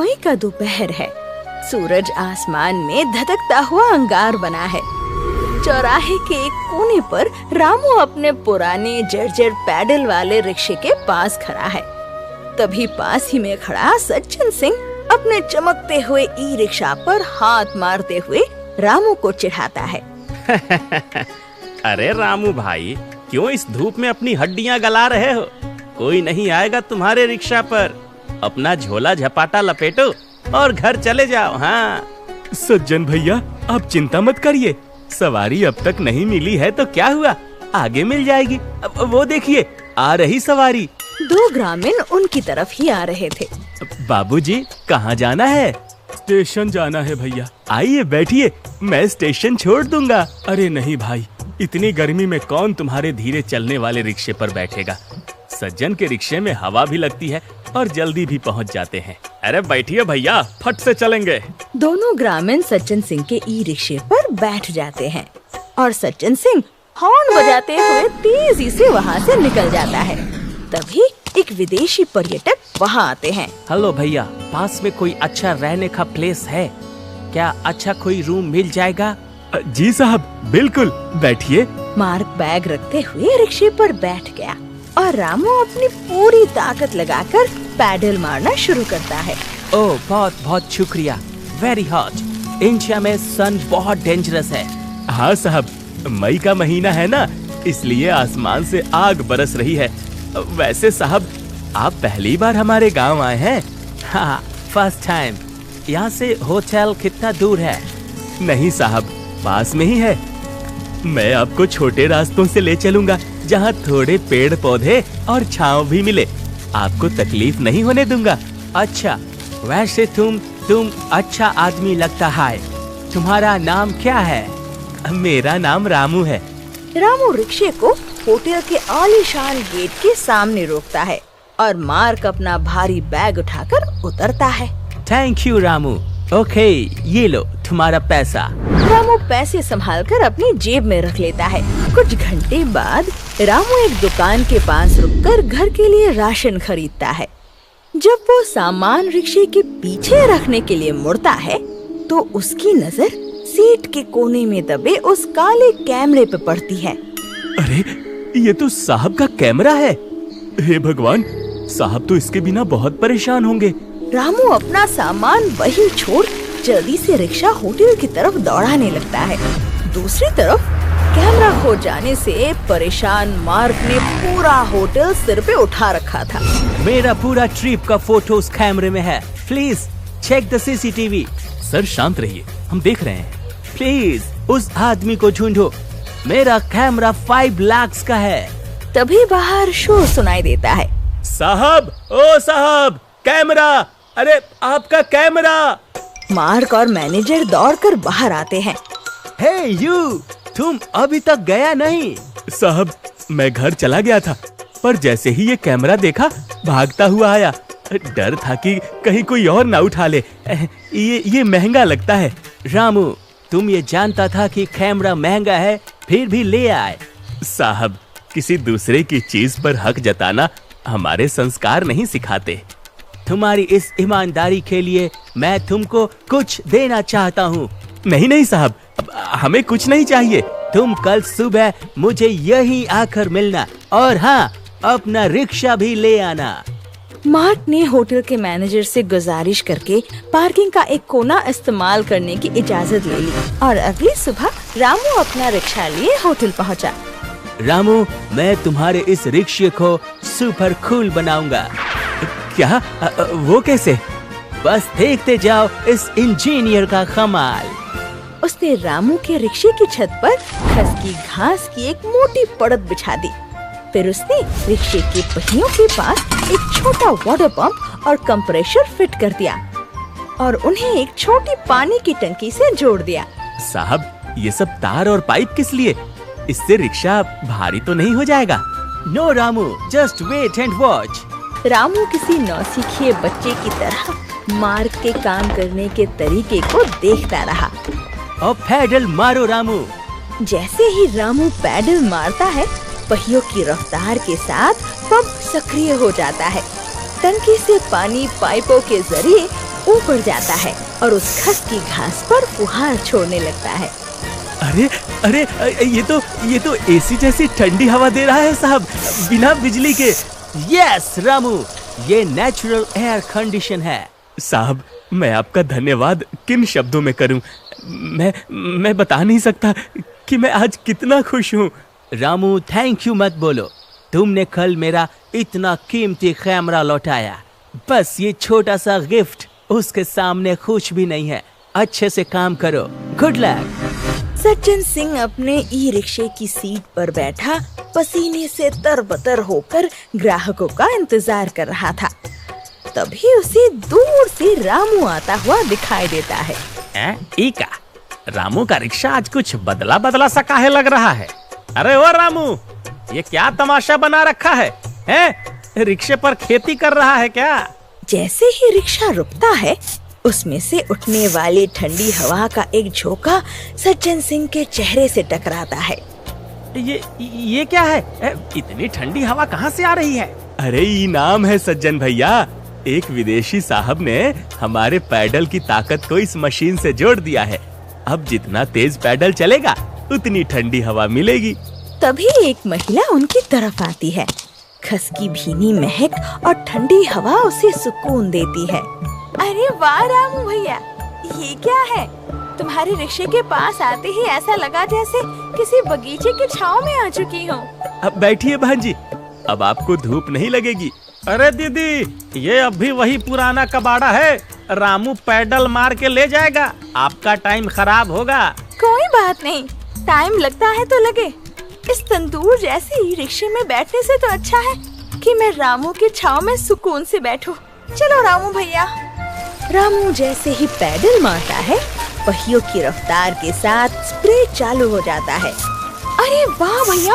मई का दोपहर है। सूरज आसमान में धधकता हुआ अंगार बना है। चौराहे के एक कोने पर रामू अपने पुराने जर्जर पैडल वाले रिक्शे के पास खड़ा है। तभी पास ही में खड़ा सज्जन सिंह अपने चमकते हुए ई रिक्शा पर हाथ मारते हुए रामू को चिढ़ाता है। अरे रामू भाई, क्यों इस धूप में अपनी हड्डियां गला रहे हो? कोई नहीं आएगा तुम्हारे रिक्शा पर। अपना झोला झपाटा लपेटो और घर चले जाओ। हाँ सज्जन भैया, आप चिंता मत करिए। सवारी अब तक नहीं मिली है तो क्या हुआ, आगे मिल जाएगी। वो देखिए, आ रही सवारी। दो ग्रामीण उनकी तरफ ही आ रहे थे। बाबूजी, कहाँ जाना है? स्टेशन जाना है भैया। आइए बैठिए, मैं स्टेशन छोड़ दूंगा। अरे नहीं भाई, इतनी गर्मी में कौन तुम्हारे धीरे चलने वाले रिक्शे पर बैठेगा। सज्जन के रिक्शे में हवा भी लगती है और जल्दी भी पहुंच जाते हैं। अरे बैठिए भैया, फट से चलेंगे। दोनों ग्रामीण सज्जन सिंह के ई रिक्शे पर बैठ जाते हैं और सज्जन सिंह हॉर्न बजाते हुए तेजी से वहाँ से निकल जाता है। तभी एक विदेशी पर्यटक वहाँ आते हैं। हेलो भैया, पास में कोई अच्छा रहने का प्लेस है क्या? अच्छा कोई रूम मिल जाएगा? जी साहब, बिल्कुल, बैठिए। मार्क बैग रखते हुए रिक्शे पर बैठ गया और रामू अपनी पूरी ताकत लगाकर पैडल मारना शुरू करता है। ओह, बहुत बहुत शुक्रिया। Very hot. इंडिया में सन बहुत डेंजरस है। हाँ साहब, मई का महीना है ना, इसलिए आसमान से आग बरस रही है। वैसे साहब, आप पहली बार हमारे गांव आए हैं? हाँ, फर्स्ट टाइम। यहाँ से होटल कितना दूर है? नहीं साहब, पास में ही है। मैं आपको छोटे रास्तों से ले चलूंगा, जहाँ थोड़े पेड़ पौधे और छांव भी मिले। आपको तकलीफ नहीं होने दूंगा। अच्छा, वैसे तुम अच्छा आदमी लगता है। तुम्हारा नाम क्या है? मेरा नाम रामू है। रामू रिक्शे को होटल के आलीशान गेट के सामने रोकता है और मार्क अपना भारी बैग उठाकर उतरता है। Thank you Ramu. ओके, ये लो तुम्हारा पैसा। रामू पैसे संभालकर अपनी जेब में रख लेता है। कुछ घंटे बाद रामू एक दुकान के पास रुककर घर के लिए राशन खरीदता है। जब वो सामान रिक्शे के पीछे रखने के लिए मुड़ता है तो उसकी नजर सीट के कोने में दबे उस काले कैमरे पे पड़ती है। अरे, ये तो साहब का कैमरा है। हे भगवान, साहब तो इसके बिना बहुत परेशान होंगे। रामू अपना सामान वहीं छोड़ जल्दी से रिक्शा होटल की तरफ दौड़ाने लगता है। दूसरी तरफ कैमरा खो जाने से परेशान मार्क ने पूरा होटल सिर पे उठा रखा था। मेरा पूरा ट्रिप का फोटो उस कैमरे में है। Please check the CCTV. Sir शांत रहिए, हम देख रहे हैं। प्लीज उस आदमी को ढूंढो। मेरा कैमरा 5 लाख का है। तभी बाहर शोर सुनाई देता है। साहब, ओ साहब, कैमरा! अरे आपका कैमरा! मार्क और मैनेजर दौड़कर बाहर आते हैं। हे यू, तुम अभी तक गया नहीं? साहब, मैं घर चला गया था, पर जैसे ही ये कैमरा देखा भागता हुआ आया। डर था कि कहीं कोई और ना उठा ले। ये महंगा लगता है। रामू, तुम ये जानता था कि कैमरा महंगा है, फिर भी ले आए? साहब, किसी दूसरे की चीज पर हक जताना हमारे संस्कार नहीं सिखाते। तुम्हारी इस ईमानदारी के लिए मैं तुमको कुछ देना चाहता हूँ। नहीं नहीं साहब, हमें कुछ नहीं चाहिए। तुम कल सुबह मुझे यहीं आकर मिलना, और हाँ, अपना रिक्शा भी ले आना। मार्क ने होटल के मैनेजर से गुजारिश करके पार्किंग का एक कोना इस्तेमाल करने की इजाजत ले ली और अगली सुबह रामू अपना रिक्शा लिए होटल पहुंचा। रामू, मैं तुम्हारे इस रिक्शे को सुपर कूल बनाऊंगा। क्या? वो कैसे? बस देखते जाओ इस इंजीनियर का कमाल। उसने रामू के रिक्शे की छत पर खसकी घास की एक मोटी परत बिछा दी। फिर उसने रिक्शे के पहियों के पास एक छोटा वाटर पंप और कंप्रेसर फिट कर दिया और उन्हें एक छोटी पानी की टंकी से जोड़ दिया। साहब, ये सब तार और पाइप किस लिए? इससे रिक्शा भारी तो नहीं हो जाएगा? No Ramu, just wait and watch. Ramu किसी नौसिखिए बच्चे की तरह मार्क के काम करने के तरीके को देखता रहा। और पैडल मारो रामू। जैसे ही रामू पैडल मारता है, पहियों की रफ्तार के साथ पंप सक्रिय हो जाता है। टंकी से पानी पाइपों के जरिए ऊपर जाता है और उस खस की घास पर फुहार छोड़ने लगता है। अरे अरे ये तो एसी जैसी ठंडी हवा दे रहा है साहब, बिना बिजली के। यस रामू, ये नेचुरल एयर कंडीशन है। साहब, मैं आपका धन्यवाद किन शब्दों में करूं। मैं बता नहीं सकता कि मैं आज कितना खुश हूँ। रामू, थैंक यू मत बोलो। तुमने कल मेरा इतना कीमती कैमरा लौटाया। बस ये छोटा सा गिफ्ट उसके सामने कुछ भी नहीं है। अच्छे से काम करो। Good luck. सज्जन सिंह अपने ई रिक्शे की सीट पर बैठा पसीने से तरबतर होकर ग्राहकों का इंतजार कर रहा था। तभी उसे दूर से रामू आता हुआ दिखाई देता है। इका, रामू का रिक्शा आज कुछ बदला बदला सा काहे लग रहा है। अरे ओ रामू, ये क्या तमाशा बना रखा है? रिक्शे पर खेती कर रहा है क्या? जैसे ही रिक्शा रुकता है, उसमें से उठने वाली ठंडी हवा का एक झोंका सज्जन सिंह के चेहरे से टकराता है। ये क्या है? इतनी ठंडी हवा कहाँ से आ रही है? अरे इनाम है सज्जन भैया। एक विदेशी साहब ने हमारे पैडल की ताकत को इस मशीन से जोड़ दिया है। अब जितना तेज पैडल चलेगा उतनी ठंडी हवा मिलेगी। तभी एक महिला उनकी तरफ आती है। खस की भीनी महक और ठंडी हवा उसे सुकून देती है। अरे वाह रामू भैया, ये क्या है? तुम्हारे रिक्शे के पास आते ही ऐसा लगा जैसे किसी बगीचे की छांव में आ चुकी हूँ। अब बैठिए बहन जी, अब आपको धूप नहीं लगेगी। अरे दीदी, ये अब भी वही पुराना कबाड़ा है। रामू पैडल मार के ले जाएगा, आपका टाइम खराब होगा। कोई बात नहीं, टाइम लगता है तो लगे। इस तंदूर जैसे ही रिक्शे में बैठने से तो अच्छा है कि मैं रामू के छांव में सुकून से बैठूं। चलो रामू भैया। रामू जैसे ही पैडल मारता है, पहियों की रफ्तार के साथ स्प्रे चालू हो जाता है। अरे वाह भैया,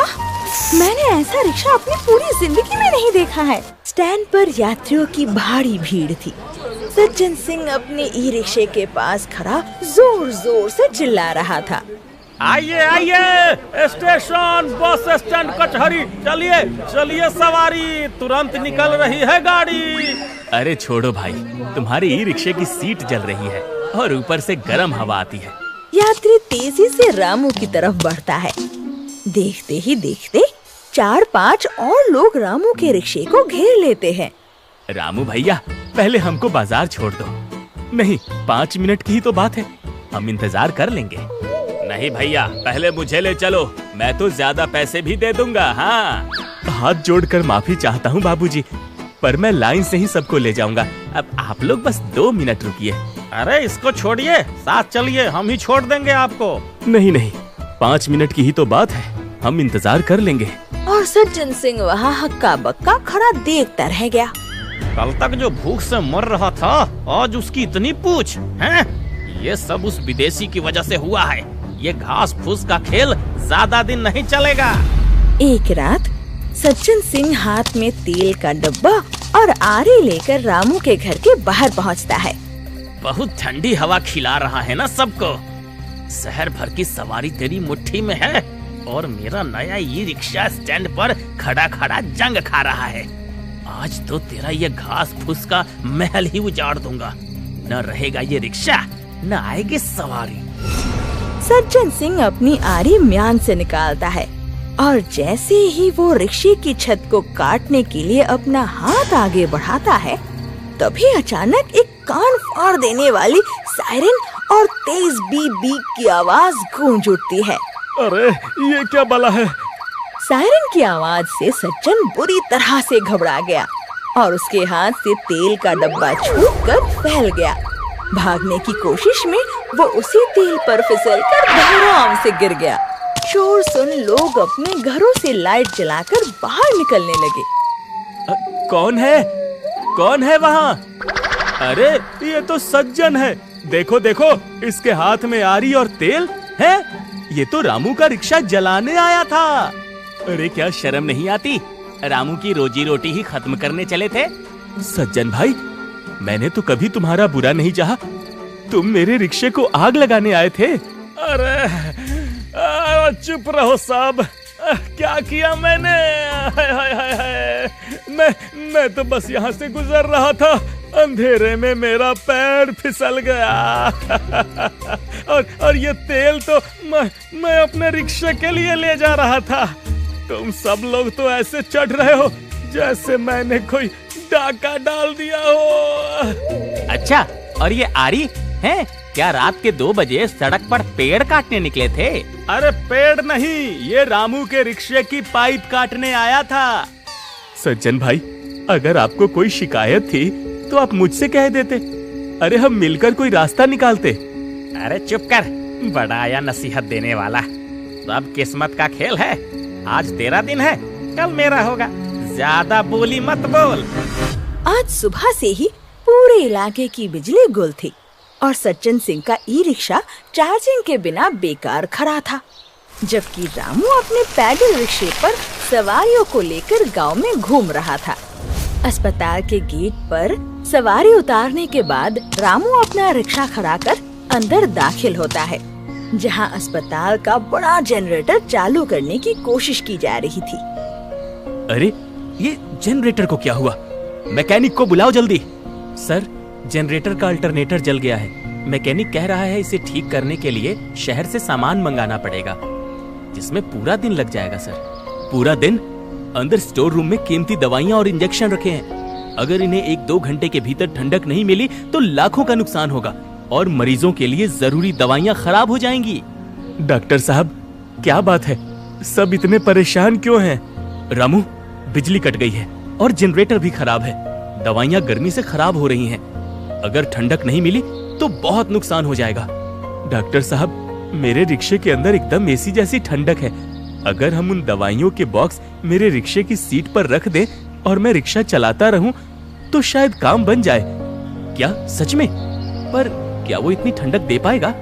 मैंने ऐसा रिक्शा अपनी पूरी जिंदगी में नहीं देखा है। स्टैंड पर यात्रियों की भारी भीड़ थी। सज्जन सिंह अपने ई रिक्शे के पास खड़ा जोर जोर से चिल्ला रहा था। आइए आइए, स्टेशन बस स्टैंड कचहरी, चलिए चलिए सवारी, तुरंत निकल रही है गाड़ी। अरे छोड़ो भाई, तुम्हारी ई रिक्शे की सीट जल रही है और ऊपर से गर्म हवा आती है। यात्री तेजी से रामू की तरफ बढ़ता है। देखते ही देखते 4-5 और लोग रामू के रिक्शे को घेर लेते हैं। रामू भैया, पहले हमको बाजार छोड़ दो। नहीं, 5 मिनट की ही तो बात है, हम इंतजार कर लेंगे। नहीं भैया, पहले मुझे ले चलो, मैं तो ज्यादा पैसे भी दे दूंगा। हाँ, हाथ जोड़कर माफी चाहता हूँ बाबूजी, पर मैं लाइन से ही सबको ले जाऊंगा। अब आप लोग बस 2 मिनट रुकिए। अरे इसको छोड़िए, साथ चलिए, हम ही छोड़ देंगे आपको। नहीं नहीं, 5 मिनट की ही तो बात है, हम इंतजार कर लेंगे। और सज्जन सिंह वहाँ हक्का बक्का खड़ा देखता रह गया। कल तक जो भूख से मर रहा था, आज उसकी इतनी पूछ हैं? ये सब उस विदेशी की वजह से हुआ है। ये घास फूस का खेल ज्यादा दिन नहीं चलेगा। एक रात सज्जन सिंह हाथ में तेल का डब्बा और आरी लेकर रामू के घर के बाहर पहुंचता है। बहुत ठंडी हवा खिला रहा है ना सबको। शहर भर की सवारी तेरी मुट्ठी में है और मेरा नया ई रिक्शा स्टैंड पर खड़ा खड़ा जंग खा रहा है। आज तो तेरा ये घास फूस का महल ही उजाड़ दूंगा। न रहेगा ये रिक्शा, न आएगी सवारी। सज्जन सिंह अपनी आरी म्यान से निकालता है और जैसे ही वो रिक्शे की छत को काटने के लिए अपना हाथ आगे बढ़ाता है, तभी अचानक एक कान फाड़ देने वाली सायरन और तेज बीप बीप की आवाज गूंज उठती है। अरे ये क्या बला है? सायरन की आवाज से सज्जन बुरी तरह से घबरा गया और उसके हाथ से तेल का डब्बा छूटकर फैल गया। भागने की कोशिश में वो उसी तेल पर फिसलकर धड़ाम से गिर गया। शोर सुन लोग अपने घरों से लाइट जलाकर बाहर निकलने लगे। कौन है वहाँ? अरे ये तो सज्जन है। देखो देखो, इसके हाथ में आरी और तेल है। ये तो रामू का रिक्शा जलाने आया था। अरे क्या शर्म नहीं आती? रामू की रोजी रोटी ही खत्म करने चले थे। सज्जन भाई, मैंने तो कभी तुम्हारा बुरा नहीं चाहा। तुम मेरे रिक्शे को आग लगाने आए थे। अरे चुप रहो साहब, क्या किया मैंने? हाय हाय हाय हाय, मैं तो बस यहाँ से गुजर रहा था। अंधेरे में मेरा पैर फिसल गया। और ये तेल तो मैं अपने रिक्शे के लिए ले जा रहा था। तुम सब लोग तो ऐसे चढ़ रहे हो जैसे मैंने कोई डाका डाल दिया हो। अच्छा, और ये आरी हैं? क्या रात के 2 बजे सड़क पर पेड़ काटने निकले थे? अरे पेड़ नहीं, ये रामू के रिक्शे की पाइप काटने आया था। सज्जन भाई, अगर आपको कोई शिकायत थी तो आप मुझसे कह देते। अरे हम मिलकर कोई रास्ता निकालते। अरे चुप कर, बड़ा आया नसीहत देने वाला। सब किस्मत का खेल है। आज तेरा दिन है, कल मेरा होगा। ज्यादा बोली मत बोल। आज सुबह से ही पूरे इलाके की बिजली गुल थी और सज्जन सिंह का ई रिक्शा चार्जिंग के बिना बेकार खड़ा था, जबकि रामू अपने पैडल रिक्शे पर सवारियों को लेकर गांव में घूम रहा था। अस्पताल के गेट पर सवारी उतारने के बाद रामू अपना रिक्शा खड़ा कर अंदर दाखिल होता है, जहां अस्पताल का बड़ा जनरेटर चालू करने की कोशिश की जा रही थी। अरे ये जनरेटर को क्या हुआ? मैकेनिक को बुलाओ जल्दी। सर, जनरेटर का अल्टरनेटर जल गया है। मैकेनिक कह रहा है इसे ठीक करने के लिए शहर से सामान मंगाना पड़ेगा, जिसमें पूरा दिन लग जाएगा। सर, पूरा दिन? अंदर स्टोर रूम में कीमती दवाइयां और इंजेक्शन रखे हैं। अगर इन्हें 1-2 घंटे के भीतर ठंडक नहीं मिली तो लाखों का नुकसान होगा और मरीजों के लिए जरूरी दवाइयां खराब हो जाएंगी। डॉक्टर साहब, क्या बात है? सब इतने परेशान क्यों हैं? रामू, बिजली कट गई है और जनरेटर भी खराब है। दवाइयां गर्मी से खराब हो रही हैं। अगर ठंडक नहीं मिली तो बहुत नुकसान हो जाएगा। डॉक्टर साहब, मेरे रिक्शे के अंदर एकदम एसी जैसी ठंडक है। अगर हम उन दवाइयों के बॉक्स मेरे रिक्शे की सीट पर रख दें और मैं रिक्शा चलाता रहूं तो शायद काम बन जाए। क्या सच में? पर क्या वो इतनी ठंडक दे पाएगा?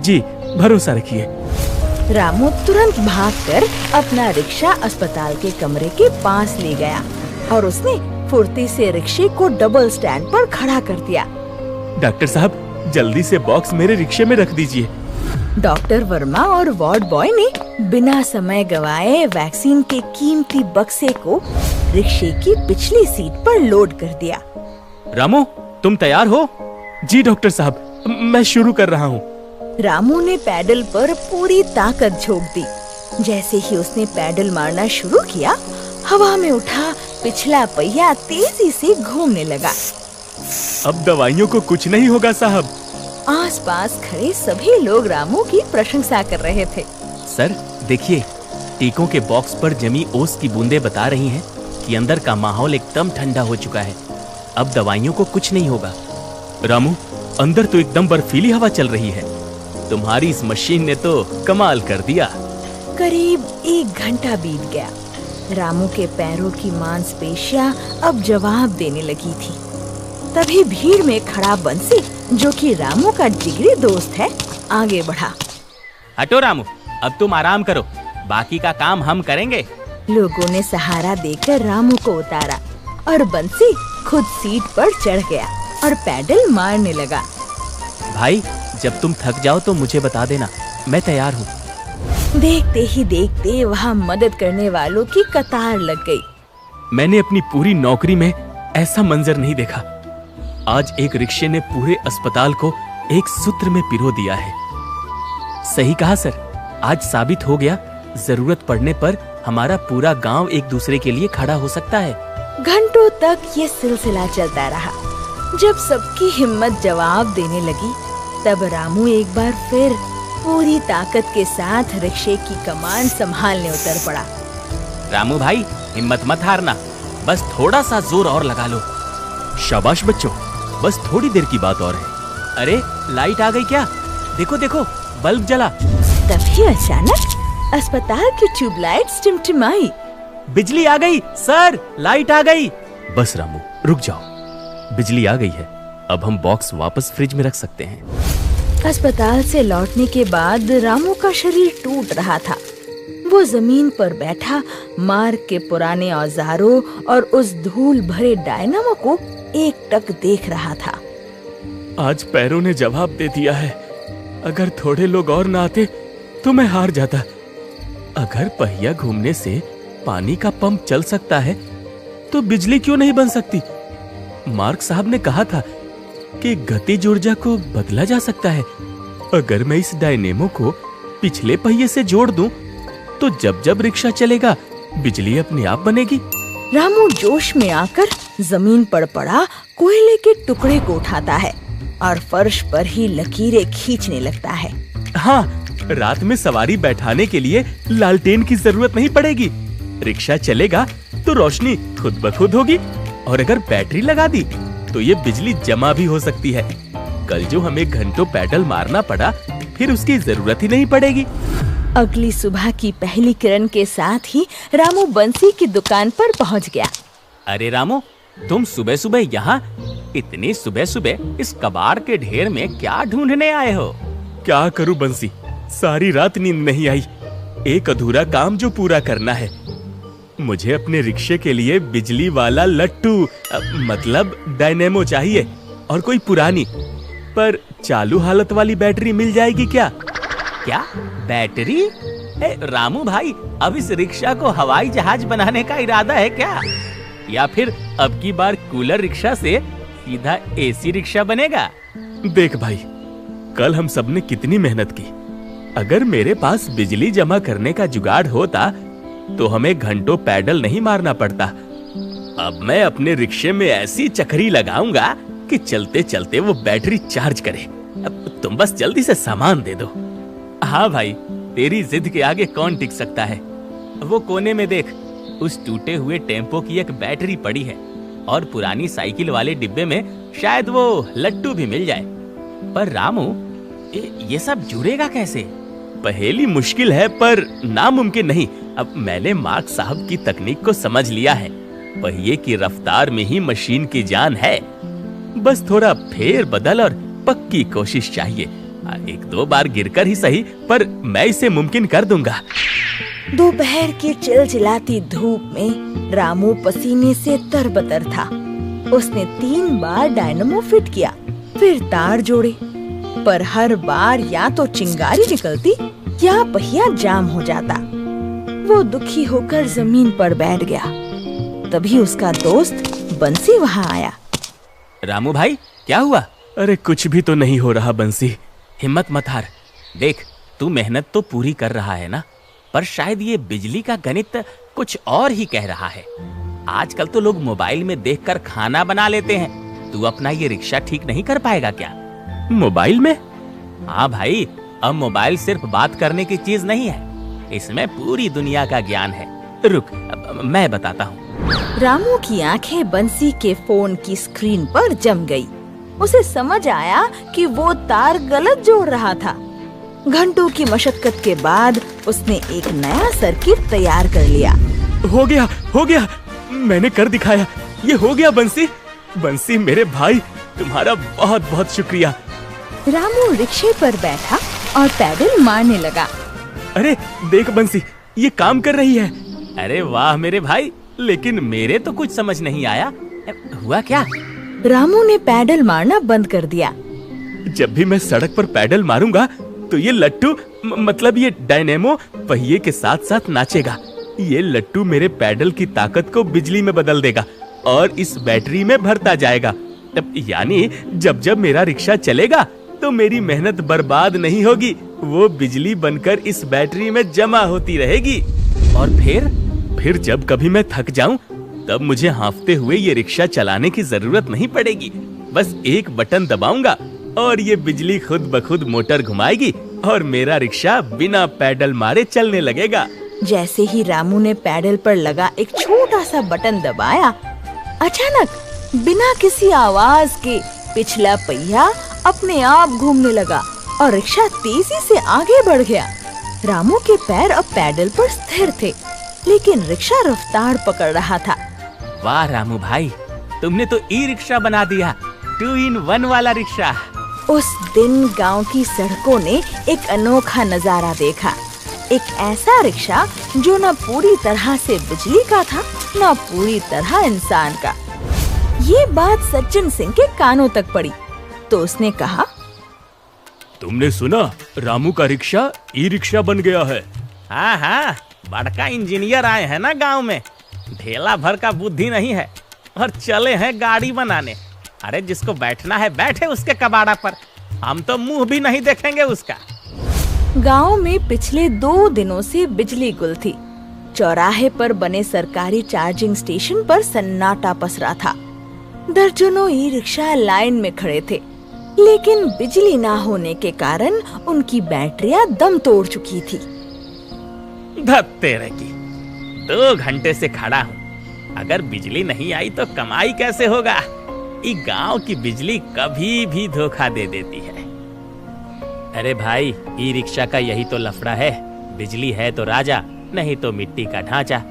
जी, भरोसा रखिए। रामू तुरंत भागकर अपना रिक्शा अस्पताल के कमरे के पास ले गया और उसने फुर्ती से रिक्शे को डबल स्टैंड पर खड़ा कर दिया। डॉक्टर साहब, जल्दी से बॉक्स मेरे रिक्शे में रख दीजिए। डॉक्टर वर्मा और वार्ड बॉय ने बिना समय गवाए वैक्सीन के कीमती बक्से को रिक्शे की पिछली सीट पर लोड कर दिया। रामू, तुम तैयार हो? जी डॉक्टर साहब, मैं शुरू कर रहा हूँ। रामू ने पैडल पर पूरी ताकत झोंक दी। जैसे ही उसने पैडल मारना शुरू किया, हवा में उठा पिछला पहिया तेजी से घूमने लगा। अब दवाइयों को कुछ नहीं होगा साहब। आसपास खड़े सभी लोग रामू की प्रशंसा कर रहे थे। सर देखिए, टीकों के बॉक्स पर जमी ओस की बूंदें बता रही हैं कि अंदर का माहौल एकदम ठंडा हो चुका है। अब दवाइयों को कुछ नहीं होगा। रामू, अंदर तो एकदम बर्फीली हवा चल रही है। तुम्हारी इस मशीन ने तो कमाल कर दिया। करीब 1 घंटा बीत गया। रामू के पैरों की मांसपेशियां अब जवाब देने लगी थी। तभी भीड़ में खड़ा बंसी, जो कि रामू का जिगरी दोस्त है, आगे बढ़ा। हटो रामू, अब तुम आराम करो, बाकी का काम हम करेंगे। लोगों ने सहारा देकर रामू को उतारा और बंसी खुद सीट पर चढ़ गया और पैडल मारने लगा। भाई, जब तुम थक जाओ तो मुझे बता देना, मैं तैयार हूँ। देखते ही देखते वहाँ मदद करने वालों की कतार लग गई। मैंने अपनी पूरी नौकरी में ऐसा मंजर नहीं देखा। आज एक रिक्शे ने पूरे अस्पताल को एक सूत्र में पिरो दिया है। सही कहा सर, आज साबित हो गया, जरूरत पड़ने पर हमारा पूरा गांव एक दूसरे के लिए खड़ा हो सकता है। घंटों तक ये सिलसिला चलता रहा। जब सबकी हिम्मत जवाब देने लगी, तब रामू एक बार फिर पूरी ताकत के साथ रिक्शे की कमान संभालने उतर पड़ा। रामू भाई, हिम्मत मत हारना, बस थोड़ा सा जोर और लगा लो। शाबाश बच्चों, बस थोड़ी देर की बात और है। अरे लाइट आ गई क्या? देखो देखो, बल्ब जला। तभी अचानक अस्पताल की ट्यूबलाइट टिमटिमाई। बिजली आ गई सर, लाइट आ गई। बस रामू, रुक जाओ, बिजली आ गई है। अब हम बॉक्स वापस फ्रिज में रख सकते हैं। अस्पताल से लौटने के बाद रामू का शरीर टूट रहा था। वो जमीन पर बैठा मार्ग के पुराने औजारों और उस धूल भरे डायनामो को एकटक देख रहा था। आज पैरों ने जवाब दे दिया है। अगर थोड़े लोग और ना आते तो मैं हार जाता। अगर पहिया घूमने से पानी का पंप चल सकता है तो बिजली क्यों नहीं बन सकती? मार्क साहब ने कहा था कि गतिज ऊर्जा को बदला जा सकता है। अगर मैं इस डायनेमो को पिछले पहिए से जोड़ दूं, तो जब जब रिक्शा चलेगा बिजली अपने आप बनेगी। रामू जोश में आकर जमीन पर पड़ा कोयले के टुकड़े को उठाता है और फर्श पर ही लकीरें खींचने लगता है। हाँ, रात में सवारी बैठाने के लिए लालटेन की जरूरत नहीं पड़ेगी। रिक्शा चलेगा तो रोशनी खुद ब खुद होगी, और अगर बैटरी लगा दी तो ये बिजली जमा भी हो सकती है। कल जो हमें घंटों पैडल मारना पड़ा, फिर उसकी जरूरत ही नहीं पड़ेगी। अगली सुबह की पहली किरण के साथ ही रामू बंसी की दुकान पर पहुंच गया। अरे रामू, तुम सुबह सुबह यहाँ इतनी सुबह सुबह इस कबाड़ के ढेर में क्या ढूंढने आए हो? क्या करूं बंसी, सारी रात नींद नहीं आई। एक अधूरा काम जो पूरा करना है। मुझे अपने रिक्शे के लिए बिजली वाला लट्टू मतलब डायनेमो चाहिए, और कोई पुरानी पर चालू हालत वाली बैटरी मिल जाएगी क्या? क्या बैटरी? रामू भाई, अब इस रिक्शा को हवाई जहाज बनाने का इरादा है क्या? या फिर अब की बार कूलर रिक्शा से सीधा एसी रिक्शा बनेगा? देख भाई, कल हम सब ने कितनी मेहनत की। अगर मेरे पास बिजली जमा करने का जुगाड़ होता तो हमें घंटों पैडल नहीं मारना पड़ता। अब मैं अपने रिक्शे में ऐसी चक्री लगाऊंगा कि चलते चलते वो बैटरी चार्ज करे। अब तुम बस जल्दी से सामान दे दो। हाँ भाई, तेरी जिद के आगे कौन टिक सकता है। वो कोने में देख, उस टूटे हुए टेम्पो की एक बैटरी पड़ी है, और पुरानी साइकिल वाले डिब्बे में शायद वो लट्टू भी मिल जाए। पर रामू, ये सब जुड़ेगा कैसे? पहेली मुश्किल है पर नामुमकिन नहीं। अब मैंने मार्क साहब की तकनीक को समझ लिया है। पहिए की रफ्तार में ही मशीन की जान है। बस थोड़ा फेर बदल और पक्की कोशिश चाहिए। एक दो बार गिरकर ही सही, पर मैं इसे मुमकिन कर दूंगा। दोपहर की चिलचिलाती धूप में रामू पसीने से तरबतर था। उसने 3 बार डायनेमो फिट किया, फिर तार जोड़े, पर हर बार या तो चिंगारी निकलती या पहिया जाम हो जाता। वो दुखी होकर जमीन पर बैठ गया। तभी उसका दोस्त बंसी वहाँ आया। रामू भाई, क्या हुआ? अरे कुछ भी तो नहीं हो रहा बंसी, हिम्मत मत हार। देख, तू मेहनत तो पूरी कर रहा है ना, पर शायद ये बिजली का गणित कुछ और ही कह रहा है। आजकल तो लोग मोबाइल में देखकर खाना बना लेते हैं। तू अपना ये रिक्शा ठीक नहीं कर पाएगा क्या? मोबाइल में? हाँ भाई, अब मोबाइल सिर्फ बात करने की चीज नहीं है, इसमें पूरी दुनिया का ज्ञान है। रुक, मैं बताता हूँ। रामू की आंखें बंसी के फोन की स्क्रीन पर जम गई। उसे समझ आया कि वो तार गलत जोड़ रहा था। घंटों की मशक्कत के बाद उसने एक नया सर्किट तैयार कर लिया। हो गया, मैंने कर दिखाया। ये हो गया बंसी। बंसी मेरे भाई, तुम्हारा बहुत बहुत शुक्रिया। रामू रिक्शे पर बैठा और पैडल मारने लगा। अरे देख बंसी, ये काम कर रही है। अरे वाह मेरे भाई, लेकिन मेरे तो कुछ समझ नहीं आया। हुआ क्या? रामू ने पैडल मारना बंद कर दिया। जब भी मैं सड़क पर पैडल मारूंगा तो ये लट्टू मतलब ये डायनेमो पहिए के साथ साथ नाचेगा। ये लट्टू मेरे पैडल की ताकत को बिजली में बदल देगा और इस बैटरी में भरता जाएगा। यानी जब जब मेरा रिक्शा चलेगा तो मेरी मेहनत बर्बाद नहीं होगी, वो बिजली बनकर इस बैटरी में जमा होती रहेगी। और फिर जब कभी मैं थक जाऊं तब मुझे हांफते हुए ये रिक्शा चलाने की जरूरत नहीं पड़ेगी। बस एक बटन दबाऊंगा और ये बिजली खुद ब खुद मोटर घुमाएगी और मेरा रिक्शा बिना पैडल मारे चलने लगेगा। जैसे ही रामू ने पैडल पर लगा एक छोटा सा बटन दबाया, अचानक बिना किसी आवाज के पिछला पहिया अपने आप घूमने लगा और रिक्शा तेजी से आगे बढ़ गया। रामू के पैर अब पैडल पर स्थिर थे, लेकिन रिक्शा रफ्तार पकड़ रहा था। वाह रामू भाई, तुमने तो ई रिक्शा बना दिया, 2 in 1 वाला रिक्शा। उस दिन गांव की सड़कों ने एक अनोखा नजारा देखा। एक ऐसा रिक्शा जो न पूरी तरह से बिजली का था, न पूरी तरह इंसान का। ये बात सज्जन सिंह के कानों तक पड़ी तो उसने कहा, तुमने सुना, रामू का रिक्शा ई रिक्शा बन गया है। हाँ, बड़का इंजीनियर आए हैं ना गांव में। ढेला भर का बुद्धि नहीं है, और चले हैं गाड़ी बनाने। अरे जिसको बैठना है बैठे उसके कबाड़ा पर, हम तो मुंह भी नहीं देखेंगे उसका। गांव में पिछले 2 दिनों से बिजली गुल थी। चौराहे पर बने सरकारी चार्जिंग स्टेशन पर सन्नाटा पसरा था। दर्जनों ई रिक्शा लाइन में खड़े थे, लेकिन बिजली ना होने के कारण उनकी बैटरियां दम तोड़ चुकी थी। धत तेरे की, 2 घंटे से खड़ा हूँ, अगर बिजली नहीं आई तो कमाई कैसे होगा। ये गांव की बिजली कभी भी धोखा दे देती है। अरे भाई, ई रिक्शा का यही तो लफड़ा है, बिजली है तो राजा, नहीं तो मिट्टी का ढांचा।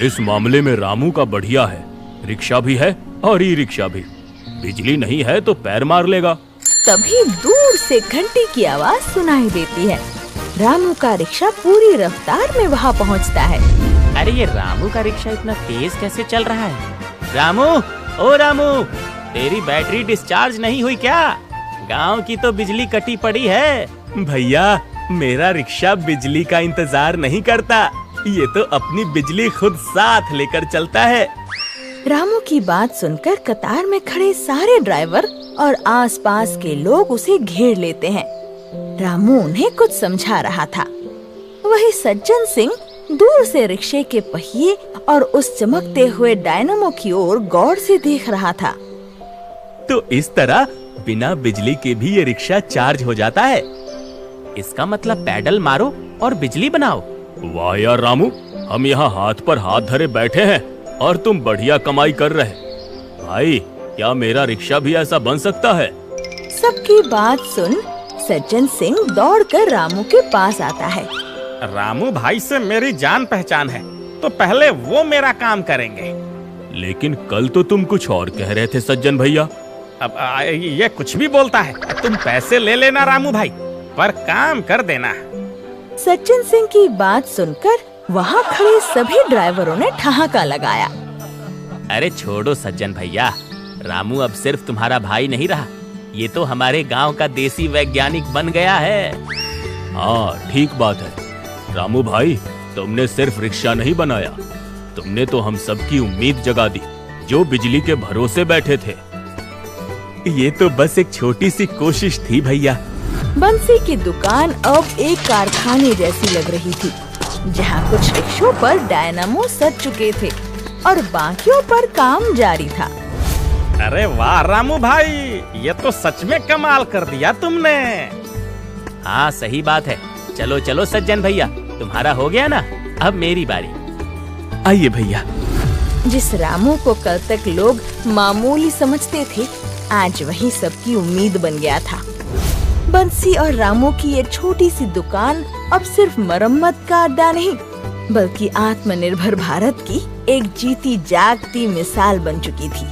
इस मामले में रामू का बढ़िया है, रिक्शा भी है और ई रिक्शा भी। बिजली नहीं है तो पैर मार लेगा। तभी दूर से घंटी की आवाज सुनाई देती है। रामू का रिक्शा पूरी रफ्तार में वहाँ पहुँचता है। अरे ये रामू का रिक्शा इतना तेज कैसे चल रहा है? रामू, ओ रामू, तेरी बैटरी डिस्चार्ज नहीं हुई क्या? गांव की तो बिजली कटी पड़ी है। भैया, मेरा रिक्शा बिजली का इंतजार नहीं करता, ये तो अपनी बिजली खुद साथ लेकर चलता है। रामू की बात सुनकर कतार में खड़े सारे ड्राइवर और आसपास के लोग उसे घेर लेते हैं। रामू उन्हें कुछ समझा रहा था। वही सज्जन सिंह दूर से रिक्शे के पहिए और उस चमकते हुए डायनामो की ओर गौर से देख रहा था। तो इस तरह बिना बिजली के भी ये रिक्शा चार्ज हो जाता है। इसका मतलब पैडल मारो और बिजली बनाओ। वाह यार रामू, हम यहाँ हाथ पर हाथ धरे बैठे हैं और तुम बढ़िया कमाई कर रहे। भाई, क्या मेरा रिक्शा भी ऐसा बन सकता है? सबकी बात सुन सज्जन सिंह दौड़कर रामू के पास आता है। रामू भाई से मेरी जान पहचान है, तो पहले वो मेरा काम करेंगे। लेकिन कल तो तुम कुछ और कह रहे थे सज्जन भैया। अब ये कुछ भी बोलता है। तुम पैसे ले लेना रामू भाई, पर काम कर देना। सज्जन सिंह की बात सुनकर वहाँ खड़े सभी ड्राइवरों ने ठहाका लगाया। अरे छोड़ो सज्जन भैया, रामू अब सिर्फ तुम्हारा भाई नहीं रहा, ये तो हमारे गांव का देसी वैज्ञानिक बन गया है। हाँ, ठीक बात है रामू भाई, तुमने सिर्फ रिक्शा नहीं बनाया, तुमने तो हम सबकी उम्मीद जगा दी जो बिजली के भरोसे बैठे थे। ये तो बस एक छोटी सी कोशिश थी भैया। बंसी की दुकान अब एक कारखाने जैसी लग रही थी, जहाँ कुछ रिक्शों पर डायनामो सज चुके थे और बाकियों पर काम जारी था। अरे वाह रामू भाई, ये तो सच में कमाल कर दिया तुमने। हाँ सही बात है। चलो चलो सज्जन भैया, तुम्हारा हो गया ना, अब मेरी बारी। आइए भैया। जिस रामू को कल तक लोग मामूली समझते थे, आज वही सबकी उम्मीद बन गया था। बंसी और रामू की ये छोटी सी दुकान अब सिर्फ मरम्मत का अड्डा नहीं, बल्कि आत्मनिर्भर भारत की एक जीती जागती मिसाल बन चुकी थी।